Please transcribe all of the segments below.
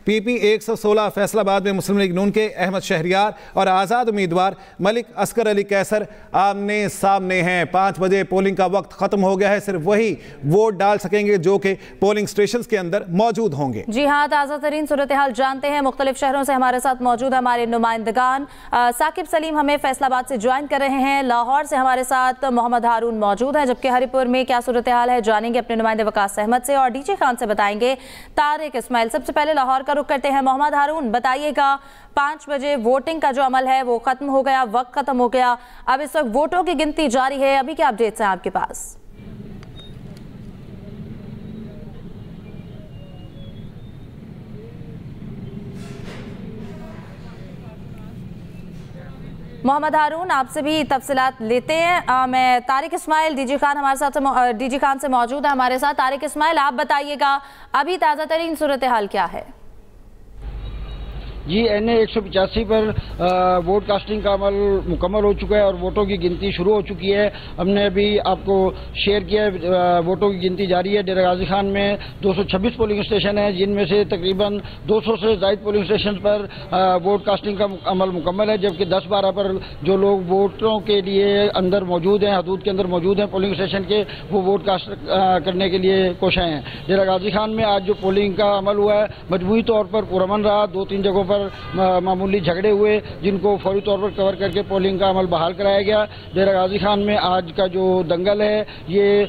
PP 116 Faisalabad में मुस्लिम league नून के अहमद शहरियार और आज़ाद उम्मीदवार मलिक असगर अली कैसर आमने सामने हैं। 5 बजे पोलिंग का वक्त खत्म हो गया है। सिर्फ वही वोट डाल सकेंगे जो कि पोलिंग स्टेशन के अंदर मौजूद होंगे। जी हाँ, ताज़ा तरीन सूरत हाल जानते हैं। मुख्तलिफ शहरों से हमारे साथ मौजूद हमारे नुमाइंदगान। साकिब सलीम हमें फैसलाबाद से ज्वाइन कर रहे हैं। लाहौर से हमारे साथ मोहम्मद हारून मौजूद है, जबकि हरिपुर में क्या सूरत हाल है जानेंगे अपने नुमाइंदे वकास अहमद से, और डीजे खान से बताएंगे तारिक इस्माइल। सबसे पहले लाहौर का रुख करते हैं। मोहम्मद हारून, बताइएगा 5 बजे वोटिंग का जो अमल है वो खत्म हो गया, वक्त खत्म हो गया, अब इस वक्त वोटों की गिनती जारी है, अभी क्या अपडेट्स हैं आपके पास? मोहम्मद हारून, आपसे भी तफसीलात लेते हैं। मैं तारिक इस्माइल, डीजी खान हमारे साथ डीजी खान से मौजूद है हमारे साथ। तारिक इस्माइल, आप बताइएगा अभी ताज़ा तरीन सूरत हाल क्या है? जी, NA 185 पर वोट कास्टिंग का अमल मुकम्मल हो चुका है और वोटों की गिनती शुरू हो चुकी है। हमने अभी आपको शेयर किया है, वोटों की गिनती जारी है। डेरा गाजी खान में 226 पोलिंग स्टेशन हैं, जिनमें से तकरीबन 200 से ज़ायद पोलिंग स्टेशन पर वोट कास्टिंग का अमल मुकम्मल है, जबकि 10-12 पर जो लोग वोटों के लिए अंदर मौजूद हैं, हदूद के अंदर मौजूद हैं पोलिंग स्टेशन के, वो वोट कास्ट करने के लिए कोशाएं हैं। डेरा गाजी खान में आज जो पोलिंग का अमल हुआ है मजमूई तौर पर पुरअमन रहा। 2-3 जगहों मामूली झगड़े हुए, जिनको फौरी तौर पर कवर करके पोलिंग का अमल बहाल कराया गया। डेरा गाजी खान में आज का जो दंगल है ये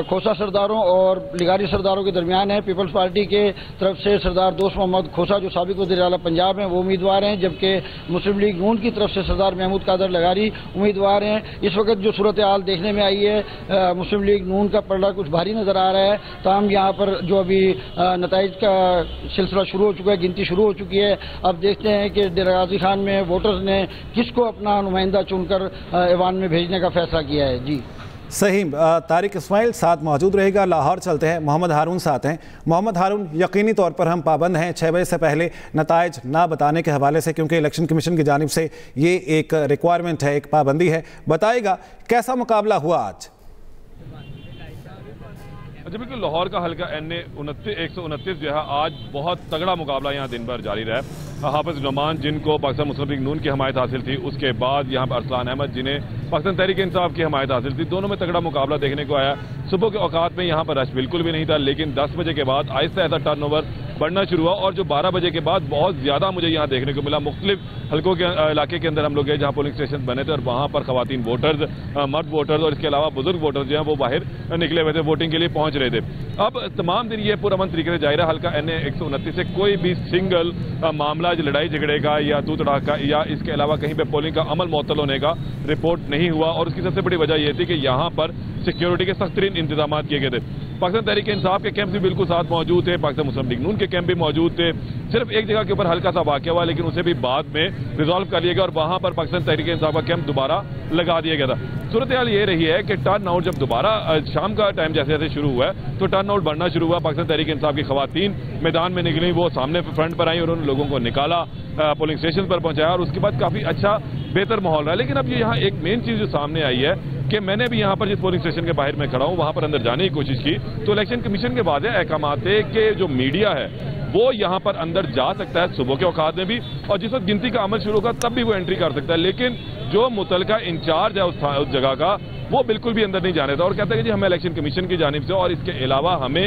खोसा सरदारों और लिगारी सरदारों के दरमियान है। पीपल्स पार्टी के तरफ से सरदार दोस्त मोहम्मद खोसा जो साबिक वज़ीर आला पंजाब हैं वो उम्मीदवार हैं, जबकि मुस्लिम लीग नून की तरफ से सरदार महमूद कादर लगारी उम्मीदवार हैं। इस वक्त जो सूरत हाल देखने में आई है, मुस्लिम लीग नून का पलड़ा कुछ भारी नजर आ रहा है। तमाम यहाँ पर जो अभी नताइज का सिलसिला शुरू हो चुका है, गिनती शुरू हो चुकी है। अब देखते हैं कि डेरा गाजी खान में वोटर्स ने किसको अपना नुमाइंदा चुनकर ऐवान में भेजने का फैसला किया है। जी सही, तारिक इस्माइल साथ मौजूद रहेगा। लाहौर चलते हैं, मोहम्मद हारून साथ हैं। मोहम्मद हारून, यकीनी तौर पर हम पाबंद हैं 6 बजे से पहले नताइज ना बताने के हवाले से, क्योंकि इलेक्शन कमीशन की जानिब से ये एक रिक्वायरमेंट है, एक पाबंदी है। बताइएगा कैसा मुकाबला हुआ आज? अच्छा, बिल्कुल लाहौर का हल्का NA 129 जो है आज बहुत तगड़ा मुकाबला यहाँ दिन भर जारी रहा। हाफिज नुमान जिनको पाकिस्तान मुस्लिम लीग नून की हमायत हासिल थी, उसके बाद यहाँ पर अरसलान अहमद जिन्हें पाकिस्तान तहरीक इंसाफ की हमायत हासिल थी, दोनों में तगड़ा मुकाबला देखने को आया। सुबह के औकात में यहाँ पर रश बिल्कुल भी नहीं था, लेकिन 10 बजे के बाद आहिस्ता आहिस्ता टर्नओवर बढ़ना शुरू हुआ और जो 12 बजे के बाद बहुत ज़्यादा मुझे यहाँ देखने को मिला। मुख्तलिफ हल्कों के इलाके के अंदर हम लोग गए जहाँ पोलिंग स्टेशन बने थे और वहाँ पर खवातीन वोटर्स, मर्द वोटर्स और इसके अलावा बुजुर्ग वोटर्स जो हैं वो बाहर निकले हुए थे, वोटिंग के लिए पहुँच रहे थे। अब तमाम दिन ये पुरअमन तरीके से जारी रहा। हल्का NA 129 से कोई भी सिंगल मामला लड़ाई झगड़े का या तू तड़ाक का या इसके अलावा कहीं पे पोलिंग का अमल मुअत्तल होने का रिपोर्ट नहीं हुआ। और उसकी सबसे बड़ी वजह यह थी कि यहाँ पर सिक्योरिटी के सख्त तरीन इंतजाम किए गए थे। पाकिस्तान तहरीक इंसाफ के कैंप भी बिल्कुल साथ मौजूद थे, पाकिस्तान मुस्लिम लीग नून के कैंप भी मौजूद थे। सिर्फ एक जगह के ऊपर हल्का सा वाक़या हुआ, लेकिन उसे भी बाद में रिजॉल्व कर लिया गया और वहां पर पाकिस्तान तहरीक इंसाफ का कैंप दोबारा लगा दिया गया था। सूरत हाल ये रही है कि टर्न आउट जब दोबारा शाम का टाइम जैसे जैसे शुरू हुआ है तो टर्न आउट बढ़ना शुरू हुआ। पाकिस्तान तहरीक इंसाफ की खवातीन मैदान में निकली, वो सामने फ्रंट पर आई और उन लोगों को निकाला, पोलिंग स्टेशन पर पहुंचाया और उसके बाद काफी अच्छा बेहतर माहौल रहा। लेकिन अब ये यहाँ एक मेन चीज जो सामने आई है कि मैंने भी यहाँ पर जिस पोलिंग स्टेशन के बाहर में खड़ा हूँ वहां पर अंदर जाने की कोशिश की तो इलेक्शन कमीशन के वादे अहकाम थे कि जो मीडिया है वो यहाँ पर अंदर जा सकता है सुबह के औकात में भी, और जिस वक्त गिनती का अमल शुरू होगा तब भी वो एंट्री कर सकता है। लेकिन जो मुतलका इंचार्ज है उस जगह का वो बिल्कुल भी अंदर नहीं जाने था और कहता है कि जी हमें इलेक्शन कमीशन की जानिब से और इसके अलावा हमें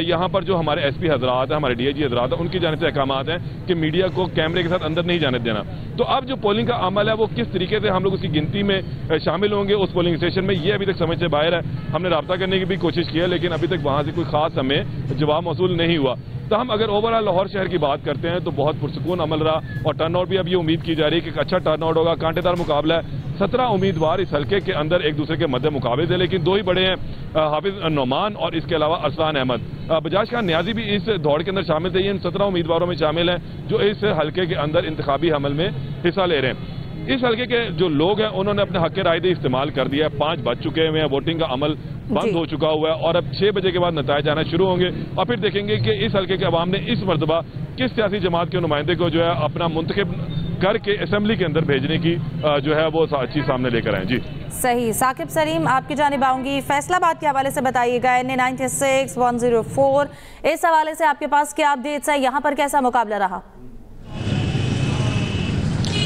यहाँ पर जो हमारे SP हजरात हैं, हमारे DIG हजरात हैं, उनकी जानिब से अहकाम हैं कि मीडिया को कैमरे के साथ अंदर नहीं जाने देना। तो अब जो पोलिंग का अमल है वो किस तरीके से हम लोग उसकी गिनती में शामिल होंगे उस पोलिंग स्टेशन में, ये अभी तक समझ से बाहर है। हमने रब्ता करने की भी कोशिश की है, लेकिन अभी तक वहाँ से कोई खास हमें जवाब मौसूल नहीं हुआ। तो हम अगर ओवरऑल लाहौर शहर की बात करते हैं तो बहुत पुरसकून अमल रहा और टर्नआउट भी अब ये उम्मीद की जा रही है कि अच्छा टर्नआउट होगा। कांटेदार मुकाबला है, 17 उम्मीदवार इस हल्के के अंदर एक दूसरे के मध्य मुकाबले थे, लेकिन 2 ही बड़े हैं, हाफिज नुमान और इसके अलावा अरसलान अहमद। बजाज खान न्याजी भी इस दौड़ के अंदर शामिल थे। इन 17 उम्मीदवारों में शामिल हैं जो इस हल्के के अंदर इंतखाबी हमल में हिस्सा ले रहे हैं। इस हल्के के जो लोग हैं उन्होंने अपने हक राय इस्तेमाल कर दिया है। 5 बज चुके हुए हैं, वोटिंग का अमल बंद हो चुका हुआ है और अब 6 बजे के बाद नतायज आना शुरू होंगे और फिर देखेंगे कि इस हल्के के अवाम ने इस मरतबा किस सियासी जमात के नुमाइंदे को जो है अपना मुंतखब करके असेंबली के अंदर भेजने की जो है वो चीज सामने लेकर आए। जी सही। साकिब सलीम, आपकी जानिब आऊंगी। फैसलाबाद के हवाले से बताइएगा, NA 96 104, इस हवाले से आपके पास क्या अपडेट्स है? यहाँ पर कैसा मुकाबला रहा?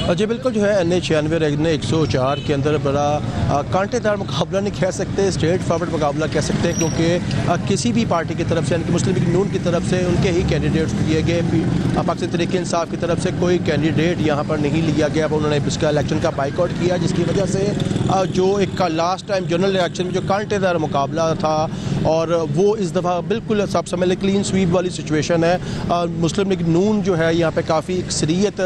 जी बिल्कुल, जो है NA 96 NA 104 के अंदर बड़ा कांटेदार मुकाबला नहीं कह सकते, स्ट्रेट फॉरवर्ड मुकाबला कह सकते हैं, क्योंकि किसी भी पार्टी की तरफ से, यानी कि मुस्लिम लीग नून की तरफ से उनके ही कैंडिडेट्स दिए गए। पाकिस्तान तहरीक इंसाफ की तरफ से कोई कैंडिडेट यहाँ पर नहीं लिया गया। उन्होंने इसका इलेक्शन का बाइकआउट किया, जिसकी वजह से जो एक लास्ट टाइम जनरल इलेक्शन में जो कांटेदार मुकाबला था, और वो इस दफ़ा बिल्कुल सब समझ लें क्लीन स्वीप वाली सिचुएशन है। मुस्लिम लीग नून जो है यहाँ पे काफ़ी अक्सरियत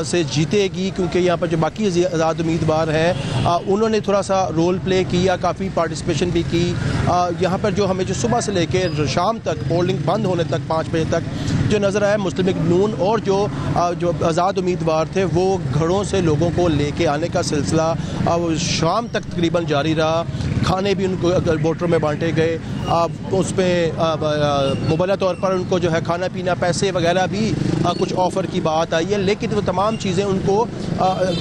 से जीतेगी, क्योंकि यहाँ पर जो बाकी आज़ाद उम्मीदवार हैं उन्होंने थोड़ा सा रोल प्ले किया, काफ़ी पार्टिसिपेशन भी की। यहाँ पर जो हमें जो सुबह से लेकर शाम तक पोलिंग बंद होने तक 5 बजे तक जो नज़र आया, मुस्लिम लीग नून और जो आज़ाद उम्मीदवार थे वो घरों से लोगों को लेके आने का सिलसिला शाम तक तकरीबन जारी रहा। खाने भी उनको वोटरों में बांटे गए, उसमें मुबल्ला तौर पर उनको जो है खाना पीना, पैसे वगैरह भी कुछ ऑफ़र की बात आई है, लेकिन वो तमाम चीज़ें उनको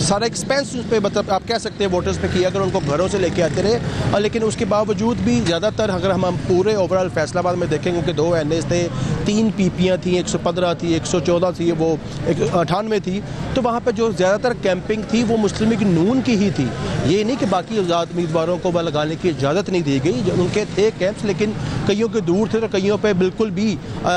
सारा एक्सपेंस उस पर, मतलब आप कह सकते हैं वोटर्स पे किया, अगर उनको घरों से लेके आते रहे। लेकिन उसके बावजूद भी ज़्यादातर अगर हम पूरे ओवरऑल फैसलाबाद में देखेंगे कि 2 NAs थे, 3 PPयाँ थी, 115 थी, 114 थी, वो 98 थी, तो वहाँ पर जो ज़्यादातर कैंपिंग थी वो मुस्लिम लीग नून की ही थी। ये नहीं कि बाकी आज़ाद उम्मीदवारों को वह लगाने की इजाज़त नहीं दी गई, उनके थे कैंप्स, लेकिन कईयों के दूर थे, तो कईयों पे बिल्कुल भी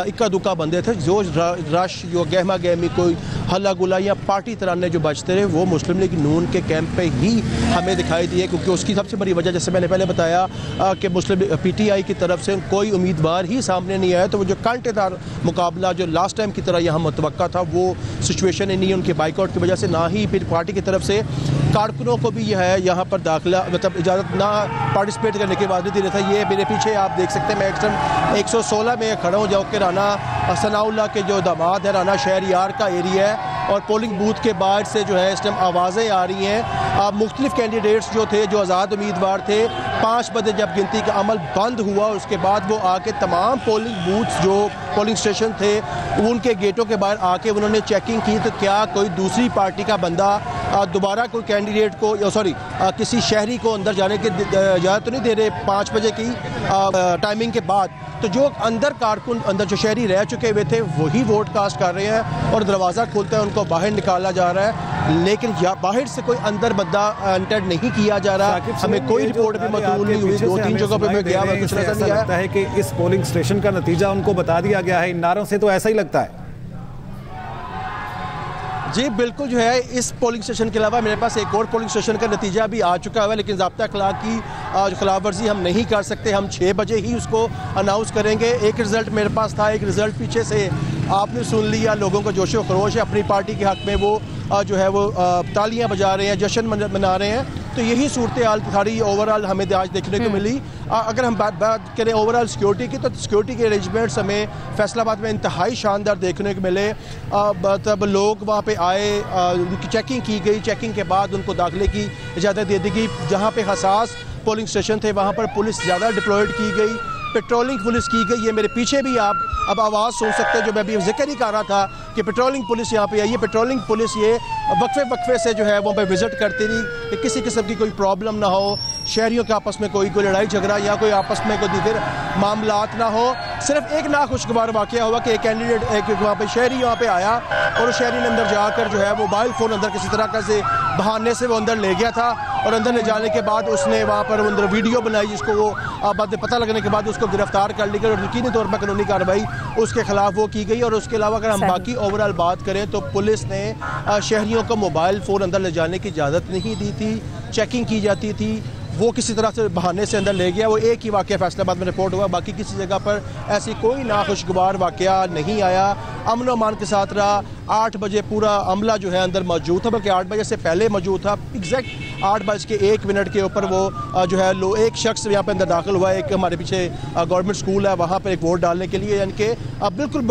इक्का दुक्का बंदे थे। जो रश, जो गहमा गहमी, कोई हल्ला गुला या पार्टी तराने जो बजते रहे, वो मुस्लिम लीग नून के कैंप पे ही हमें दिखाई दिए, क्योंकि उसकी सबसे बड़ी वजह, जैसे मैंने पहले बताया कि मुस्लिम PTI की तरफ से कोई उम्मीदवार ही सामने नहीं आया, तो वो जो कांटेदार मुकाबला जो लास्ट टाइम की तरह यहाँ मुतवक्का था, वो सिचुएशन ही नहीं है उनके बाइकआउट की वजह से। ना ही फिर पार्टी की तरफ से कारकुनों को भी यह है यहाँ पर दाखिला, मतलब इजाज़त ना पार्टिसिपेट करने के बाद भी दे रहा था। ये मेरे पीछे आप देख सकते हैं, मैं 116 में खड़ा हूँ, जो कि राना सनाउल्लाह के जो दामाद है, राना शहरियार का एरिया है, और पोलिंग बूथ के बाहर से जो है इस टाइम आवाज़ें आ रही हैं। मुख्तलिफ कैंडिडेट्स जो थे, जो आज़ाद उम्मीदवार थे, 5 बजे जब गिनती का अमल बंद हुआ, उसके बाद वो आके तमाम पोलिंग बूथ्स जो पोलिंग स्टेशन थे उनके गेटों के बाहर आके उन्होंने चेकिंग की, तो क्या कोई दूसरी पार्टी का बंदा दोबारा कोई कैंडिडेट को, किसी शहरी को अंदर जाने की इजाज़त तो नहीं दे रहे 5 बजे की टाइमिंग के बाद। तो जो अंदर कारकुन, अंदर जो शहरी रह चुके हुए थे, वही वोट कास्ट कर रहे हैं, और दरवाज़ा खोलते हैं उनको बाहर निकाला जा रहा है, लेकिन बाहर से कोई अंदर बंदा एंटर नहीं किया जा रहा। हमें कोई रिपोर्ट भी मौजूद नहीं हुई, 2-3 जगहों पर मैं गया, कुछ नजर नहीं आया है कि इस पोलिंग स्टेशन का नतीजा उनको बता दिया गया है। इन नारों से तो ऐसा ही लगता है। जी बिल्कुल, जो है इस पोलिंग स्टेशन के अलावा मेरे पास एक और पोलिंग स्टेशन का नतीजा भी आ चुका है, लेकिन ज़ाब्ता अखलाक की खिलाफ वर्जी हम नहीं कर सकते। हम 6 बजे ही उसको अनाउंस करेंगे। एक रिज़ल्ट मेरे पास था, एक रिज़ल्ट पीछे से आपने सुन लिया। लोगों का जोश व खरोश है अपनी पार्टी के हक़ में, वो जो है वो तालियां बजा रहे हैं, जश्न मना रहे हैं। तो यही सूरत हाल सारी ओवरऑल हमें आज देखने को मिली। अगर हम बात करें ओवरऑल सिक्योरिटी की, तो सिक्योरिटी के अरेंजमेंट्स हमें फैसलाबाद में इंतहाई शानदार देखने को मिले। तब लोग वहाँ पे आए, उनकी चेकिंग की गई, चेकिंग के बाद उनको दाखिले की इजाज़त दे दी गई। जहाँ पे हसास पोलिंग स्टेशन थे वहाँ पर पुलिस ज़्यादा डिप्लॉयड की गई, पेट्रोलिंग पुलिस की गई। ये मेरे पीछे भी आप अब आवाज़ सुन सकते हैं, जो मैं अभी जिक्र ही कर रहा था कि पेट्रोलिंग पुलिस यहाँ पे आई है। पेट्रोलिंग पुलिस ये वक्फे से जो है वो पे विज़िट करती रही कि किसी किस्म की कोई प्रॉब्लम ना हो, शहरियों के आपस में कोई लड़ाई झगड़ा या कोई आपस में कोई दीगर मामलात ना हो। सिर्फ एक नाखुशगवार वाक़या हुआ कि एक कैंडिडेट, एक वहाँ पे शहरी वहाँ पे आया, और उस शहरी ने अंदर जाकर जो है मोबाइल फ़ोन अंदर किसी तरह से बहाने से वो अंदर ले गया था, और अंदर ले जाने के बाद उसने वहाँ पर अंदर वीडियो बनाई, जिसको वो बाद में पता लगने के बाद उसको गिरफ्तार कर लिया और यकीनी तौर पर कानूनी कार्रवाई उसके खिलाफ वो की गई। और उसके अलावा अगर हम बाकी ओवरऑल बात करें तो पुलिस ने शहरियों को मोबाइल फ़ोन अंदर ले जाने की इजाज़त नहीं दी थी, चेकिंग की जाती थी, वो किसी तरह से बहाने से अंदर ले गया। वो एक ही वाक़या फैसलाबाद में रिपोर्ट हुआ, बाकी किसी जगह पर ऐसी कोई नाखुशगवार वाक़या नहीं आया। अमन अमान के साथ रहा। 8 बजे पूरा अमला जो है अंदर मौजूद था, बल्कि 8 बजे से पहले मौजूद था। एग्जैक्ट 8:01 के ऊपर वो जो है एक शख्स यहाँ पे अंदर दाखिल हुआ। एक हमारे पीछे गवर्नमेंट स्कूल है, वहाँ पर एक वोट डालने के लिए, यानी कि बिल्कुल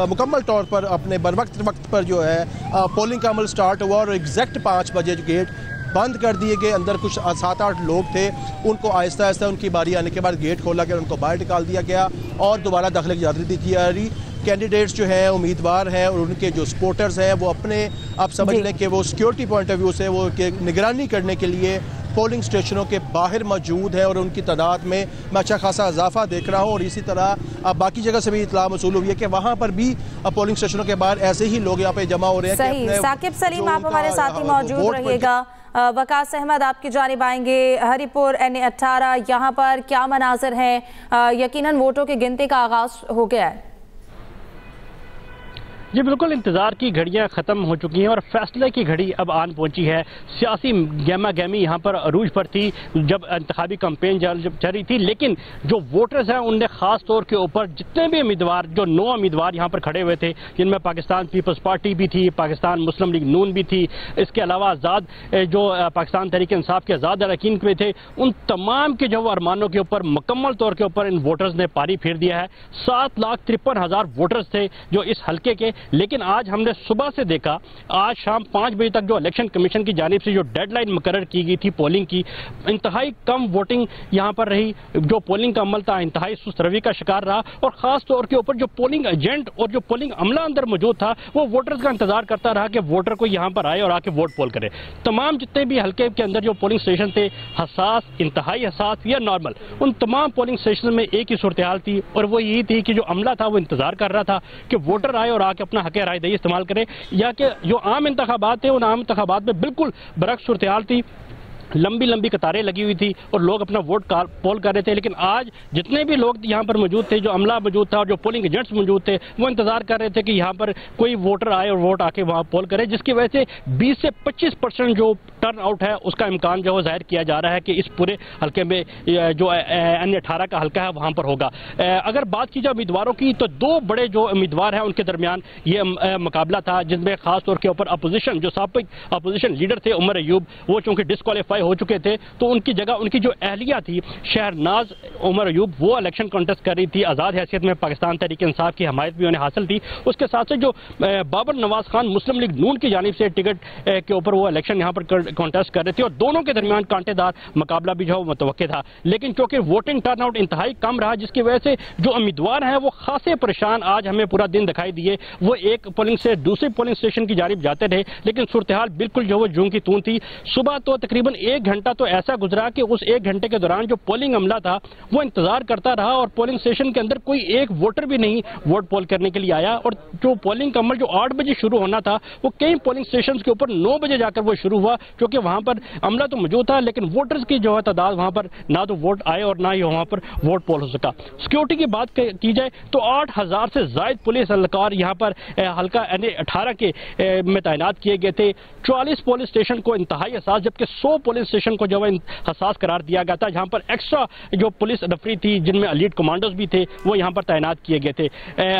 मुकम्मल तौर पर अपने बर वक्त पर जो है पोलिंग का अमल स्टार्ट हुआ। और एग्जैक्ट 5 बजे गेट बंद कर दिए गए। अंदर कुछ 7-8 लोग थे, उनको आहिस्ता आहिस्ता उनकी बारी आने के बाद गेट खोला गया, उनको बाहर निकाल दिया गया और दोबारा दाखिले की इजाज़त दी जा रही। कैंडिडेट्स जो हैं, उम्मीदवार हैं और उनके जो सपोर्टर्स हैं वो अपने आप समझ लें कि वो सिक्योरिटी पॉइंट ऑफ व्यू से वो निगरानी करने के लिए पोलिंग स्टेशनों के बाहर मौजूद है और उनकी तादाद में मैं अच्छा खासा इजाफा देख रहा हूँ। और इसी तरह बाकी जगह से भी इतला मौसूल हुई है कि वहाँ पर भी पोलिंग स्टेशनों के बाहर ऐसे ही लोग यहाँ पे जमा हो रहे हैं। सही। साकिब सलीम, आप हमारे साथ ही मौजूद रहिएगा। वकास अहमद, आपकी जानिब आएंगे। हरिपुर NA-18 यहाँ पर क्या मनाजिर है? यकीनन वोटों की गिनती का आगाज हो गया है। जी बिल्कुल, इंतजार की घड़ियां खत्म हो चुकी हैं और फैसले की घड़ी अब आन पहुंची है। सियासी गहमा गहमी यहाँ पर अरूज पर थी जब इंतखाबी कैंपेन चल रही थी, लेकिन जो वोटर्स हैं उनने खास तौर के ऊपर जितने भी उम्मीदवार, जो 9 उम्मीदवार यहाँ पर खड़े हुए थे, जिनमें पाकिस्तान पीपल्स पार्टी भी थी, पाकिस्तान मुस्लिम लीग नून भी थी, इसके अलावा आज़ाद जो पाकिस्तान तहरीक इंसाफ के आज़ाद अरकान भी थे, उन तमाम के जो अरमानों के ऊपर मुकम्मल तौर के ऊपर इन वोटर्स ने पारी फेर दिया है। 7,53,000 वोटर्स थे जो इस हल्के के। लेकिन आज हमने सुबह से देखा, आज शाम 5 बजे तक जो इलेक्शन कमीशन की जानिब से जो डेडलाइन मुकर्रर की गई थी पोलिंग की, इंतहाई कम वोटिंग यहाँ पर रही। जो पोलिंग का अमल था इंतहाई सुस्त रवि का शिकार रहा और खास तौर के ऊपर जो पोलिंग एजेंट और जो पोलिंग अमला अंदर मौजूद था वो वोटर्स का इंतजार करता रहा कि वोटर को यहाँ पर आए और आके वोट पोल करे। तमाम जितने भी हल्के के अंदर जो पोलिंग स्टेशन थे, हसास, इंतहाई हसास या नॉर्मल, उन तमाम पोलिंग स्टेशन में एक ही सूरत हाल थी और वो यही थी कि जो अमला था वो इंतजार कर रहा था कि वोटर आए और आके अपना हक राय दही इस्तेमाल करें, या कि जो आम इंतखाबात थे उन आम इंतखाबात में बिल्कुल बरक्स सूरत हाल थी। लंबी लंबी कतारें लगी हुई थी और लोग अपना वोट पोल कर रहे थे। लेकिन आज जितने भी लोग यहाँ पर मौजूद थे, जो अमला मौजूद था और जो पोलिंग एजेंट्स मौजूद थे, वो इंतजार कर रहे थे कि यहाँ पर कोई वोटर आए और वोट आके वहाँ पोल करे, जिसकी वजह से 20 से 25% जो टर्न आउट है उसका इम्कान जो है जाहिर किया जा रहा है कि इस पूरे हल्के में जो NA-18 का हल्का है वहाँ पर होगा। अगर बात की जाए उम्मीदवारों की, तो 2 बड़े जो उम्मीदवार हैं उनके दरमियान ये मुकाबला था, जिसमें खास तौर के ऊपर अपोजिशन जो साबिक अपोजिशन लीडर थे उमर अयूब, वो चूंकि डिस्क्वालीफाई हो चुके थे तो उनकी जगह उनकी जो अहलिया थी शहरनाज उमर अयूब, वो इलेक्शन कॉन्टेस्ट कर रही थी। आज़ाद हैसियत में पाकिस्तान तहरीक इंसाफ की हमायत भी उन्हें हासिल थी। उसके साथ साथ जो बाबर नवाज खान मुस्लिम लीग नून की जानिब से टिकट के ऊपर वो इलेक्शन यहाँ पर कॉन्टेस्ट कर रहे थे और दोनों के दरमियान कांटेदार मुकाबला भी जो मुतवक्किल था। लेकिन क्योंकि वोटिंग टर्नआउट इंतहाई कम रहा, जिसकी वजह से जो उम्मीदवार हैं वो खासे परेशान आज हमें पूरा दिन दिखाई दिए। वो एक पोलिंग से दूसरी पोलिंग स्टेशन की जानिब जाते थे, लेकिन सूरत हाल बिल्कुल जो वो जूं की तूं थी। सुबह तो तकरीबन 1 घंटा तो ऐसा गुजरा कि उस 1 घंटे के दौरान जो पोलिंग अमला था वो इंतजार करता रहा और पोलिंग स्टेशन के अंदर कोई एक वोटर भी नहीं वोट पोल करने के लिए आया। और जो पोलिंग का अमल जो 8 बजे शुरू होना था वो कई पोलिंग स्टेशन के ऊपर 9 बजे जाकर वो शुरू हुआ, क्योंकि वहां पर अमला तो मौजूद था लेकिन वोटर्स की जो है तादाद वहां पर ना तो वोट आए और ना ही वहां पर वोट पोल हो सका। सिक्योरिटी की बात की जाए तो 8,000 से ज्यादा पुलिस एहलकार यहाँ पर हल्का NA-18 के में तैनात किए गए थे। 44 पुलिस स्टेशन को इंतहाई हसास, जबकि 100 पुलिस स्टेशन को जो है हसास करार दिया गया था, जहां पर एक्स्ट्रा जो पुलिस नफरी थी जिनमें एलीट कमांडोज भी थे वो यहां पर तैनात किए गए थे।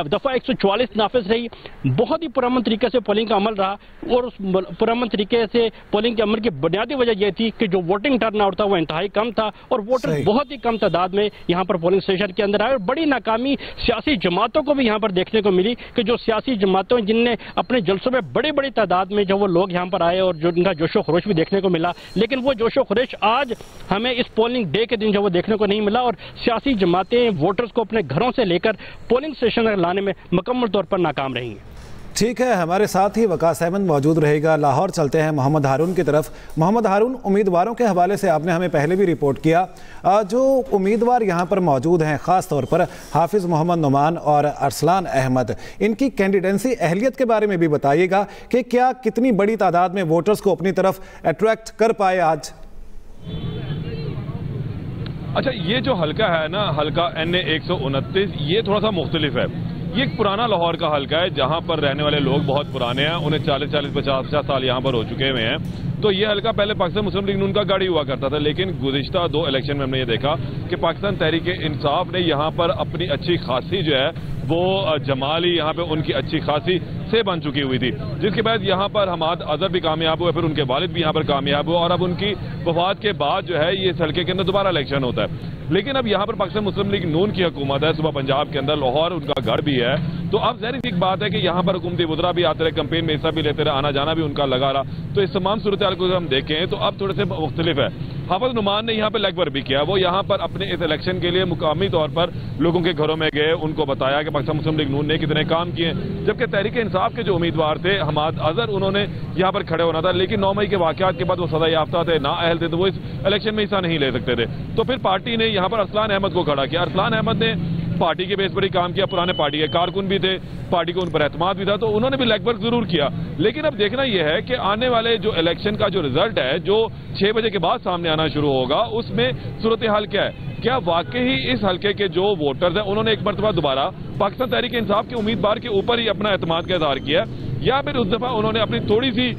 दफा 144 नाफिज रही। बहुत ही पुरअमन तरीके से पोलिंग का अमल रहा और उस पुरअमन तरीके से पोलिंग के अमल की बुनियादी वजह यह थी कि जो वोटिंग टर्न आउट था वो इंतहाई कम था और वोटर बहुत ही कम तादाद में यहाँ पर पोलिंग स्टेशन के अंदर आए। और बड़ी नाकामी सियासी जमातों को भी यहाँ पर देखने को मिली कि जो सियासी जमातों जिनने अपने जलसों में बड़ी बड़ी तादाद में जो वो लोग यहाँ पर आए और जो उनका जोशो खरोश भी देखने को मिला, लेकिन वो जोशो खरोश आज हमें इस पोलिंग डे के दिन जो वो देखने को नहीं मिला। और सियासी जमातें वोटर्स को अपने घरों से लेकर पोलिंग स्टेशन लाने में मुकम्मल तौर पर नाकाम रही। ठीक है, हमारे साथ ही वकास अहमद मौजूद रहेगा। लाहौर चलते हैं मोहम्मद हारून की तरफ। मोहम्मद हारून, उम्मीदवारों के हवाले से आपने हमें पहले भी रिपोर्ट किया, जो उम्मीदवार यहाँ पर मौजूद हैं ख़ास तौर पर हाफिज़ मोहम्मद नुमान और अरसलान अहमद, इनकी कैंडिडेंसी अहलियत के बारे में भी बताइएगा कि क्या कितनी बड़ी तादाद में वोटर्स को अपनी तरफ अट्रैक्ट कर पाए आज? अच्छा, ये जो हल्का है ना, हल्का NA-129, ये थोड़ा सा मुख्तलिफ है। ये एक पुराना लाहौर का हल्का है जहां पर रहने वाले लोग बहुत पुराने हैं, उन्हें 40-40, 50-50 साल यहां पर हो चुके हुए हैं। तो ये हल्का पहले पाकिस्तान मुस्लिम लीग नून का गाड़ी हुआ करता था, लेकिन गुज़िश्ता 2 इलेक्शन में हमने ये देखा कि पाकिस्तान तहरीक इंसाफ ने यहाँ पर अपनी अच्छी खासी जो है वो जमाली यहाँ पे उनकी अच्छी खासी से बन चुकी हुई थी, जिसके बाद यहाँ पर हमाद अजहर भी कामयाब हुए, फिर उनके वालिद भी यहाँ पर कामयाब हुए और अब उनकी वफात के बाद जो है ये इस हल्के के अंदर दोबारा इलेक्शन होता है। लेकिन अब यहाँ पर पाकिस्तान मुस्लिम लीग नून की हुकूमत है, सुबह पंजाब के अंदर लाहौर उनका घर भी है, तो अब ज़ाहिर सी बात है कि यहाँ पर हुकूमती वज़रा भी आते रहे, कैंपेन में हिस्सा भी लेते रहे, आना जाना भी उनका लगा रहा। तो इस तमाम सूरत हाल को हम देखें तो अब थोड़े से मुख्तलिफ है। हाफिज नुमान ने यहाँ पर लेग वर्क भी किया। वो यहाँ पर अपने इस इलेक्शन के लिए मुकामी तौर पर लोगों के घरों में गए, उनको बताया कि पाकिस्तान मुस्लिम लीग नून ने कितने काम किए, जबकि तहरीक इंसाफ के जो उम्मीदवार थे हमाद अजहर, उन्होंने यहाँ पर खड़े होना था, लेकिन 9 मई के वाकयात के बाद वो सजा याफ्ता थे, ना अहल थे, तो वो इस इलेक्शन में हिस्सा नहीं ले सकते थे। तो फिर पार्टी ने यहाँ पर अरसलान अहमद को खड़ा किया। अरसलान अहमद ने पार्टी के बेस पर ही काम किया, पुराने पार्टी के कारकुन भी थे, पार्टी को उन पर एतमाद भी था, तो उन्होंने भी लेग वर्क जरूर किया। लेकिन अब देखना यह है कि आने वाले जो इलेक्शन का जो रिजल्ट है, जो 6 बजे के बाद सामने आना शुरू होगा, उसमें सूरत हाल क्या है। क्या वाकई ही इस हल्के के जो वोटर्स हैं उन्होंने एक मरतबा दोबारा पाकिस्तान तहरीक इंसाफ के उम्मीदवार के ऊपर ही अपना एतमाद का इजहार किया, या फिर उस दफा उन्होंने अपनी थोड़ी सी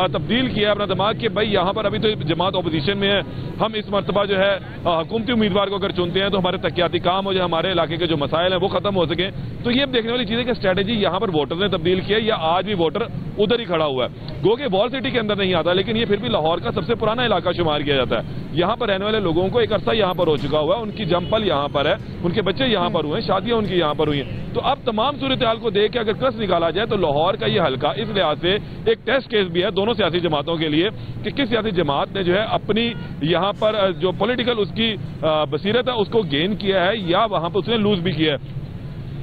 तब्दील किया अपना दिमाग कि भाई यहाँ पर अभी तो जमात ऑपोजिशन में है, हम इस मरतबा जो है हुकूमती उम्मीदवार को अगर चुनते हैं तो हमारे तकियाती काम हो जाए, हमारे इलाके के जो मसाइल हैं वो खत्म हो सके। तो ये देखने वाली चीज है कि स्ट्रेटेजी यहाँ पर वोटर ने तब्दील किया या आज भी वोटर उधर ही खड़ा हुआ है। गो के वॉल सिटी के अंदर नहीं आता, लेकिन ये फिर भी लाहौर का सबसे पुराना इलाका शुमार किया जाता है। यहाँ पर रहने वाले लोगों को एक अरसा यहाँ पर हो चुका हुआ है, उनकी जमपल यहाँ पर है, उनके बच्चे यहाँ पर हुए हैं, शादियां उनकी यहाँ पर हुई हैं। तो अब तमाम सूरत हाल को देख के अगर कस निकाला जाए तो लाहौर का ये हल्का इस लिहाज से एक टेस्ट केस भी है दोनों सियासी जमातों के लिए कि किस सियासी जमात ने जो है अपनी यहाँ पर जो पॉलिटिकल उसकी बसीरत है उसको गेन किया है या वहां पर उसने लूज भी किया है।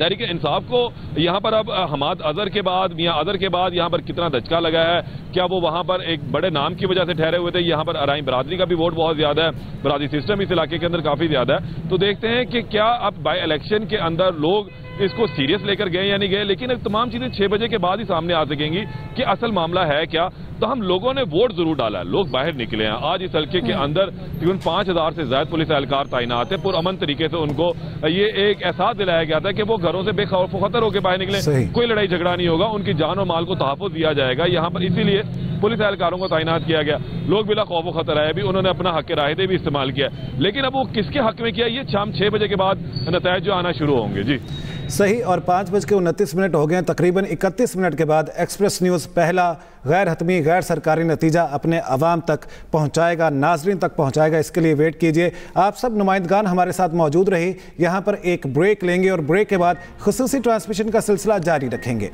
तहरीक इंसाफ को यहाँ पर अब हमाद अजहर के बाद, मियां अजहर के बाद यहाँ पर कितना धचका लगा है, क्या वो वहाँ पर एक बड़े नाम की वजह से ठहरे हुए थे। यहाँ पर अराई बरादरी का भी वोट बहुत ज्यादा है, बरादरी सिस्टम इस इलाके के अंदर काफी ज्यादा है। तो देखते हैं कि क्या अब बाई इलेक्शन के अंदर लोग इसको सीरियस लेकर गए या नहीं गए, लेकिन तमाम चीजें 6 बजे के बाद ही सामने आ सकेंगी कि असल मामला है क्या। तो हम लोगों ने वोट जरूर डाला है, लोग बाहर निकले हैं। आज इस हल्के के अंदर तकरीबन 5000 से ज्यादा पुलिस एहलकार तैनात है, पुरअमन तरीके से उनको ये एक एहसास दिलाया गया था कि वो घरों से बेखौफ खतर होकर बाहर निकले, कोई लड़ाई झगड़ा नहीं होगा, उनकी जान और माल को तहफ़्फ़ुज़ दिया जाएगा यहाँ पर, इसीलिए पुलिस एहलकारों को तैनात किया गया। लोग बिला खौफ खतर आए भी, उन्होंने अपना हक राहते भी इस्तेमाल किया, लेकिन अब वो किसके हक में किया ये शाम 6 बजे के बाद नतीजे जो आना शुरू होंगे। जी सही, और 5:29 हो गए। तकरीबन 31 मिनट के बाद एक्सप्रेस न्यूज़ पहला गैर हतमी गैर सरकारी नतीजा अपने अवाम तक पहुंचाएगा, नाजरीन तक पहुंचाएगा। इसके लिए वेट कीजिए। आप सब नुमाइंदगान हमारे साथ मौजूद रही। यहाँ पर एक ब्रेक लेंगे और ब्रेक के बाद खुसूसी ट्रांसमिशन का सिलसिला जारी रखेंगे।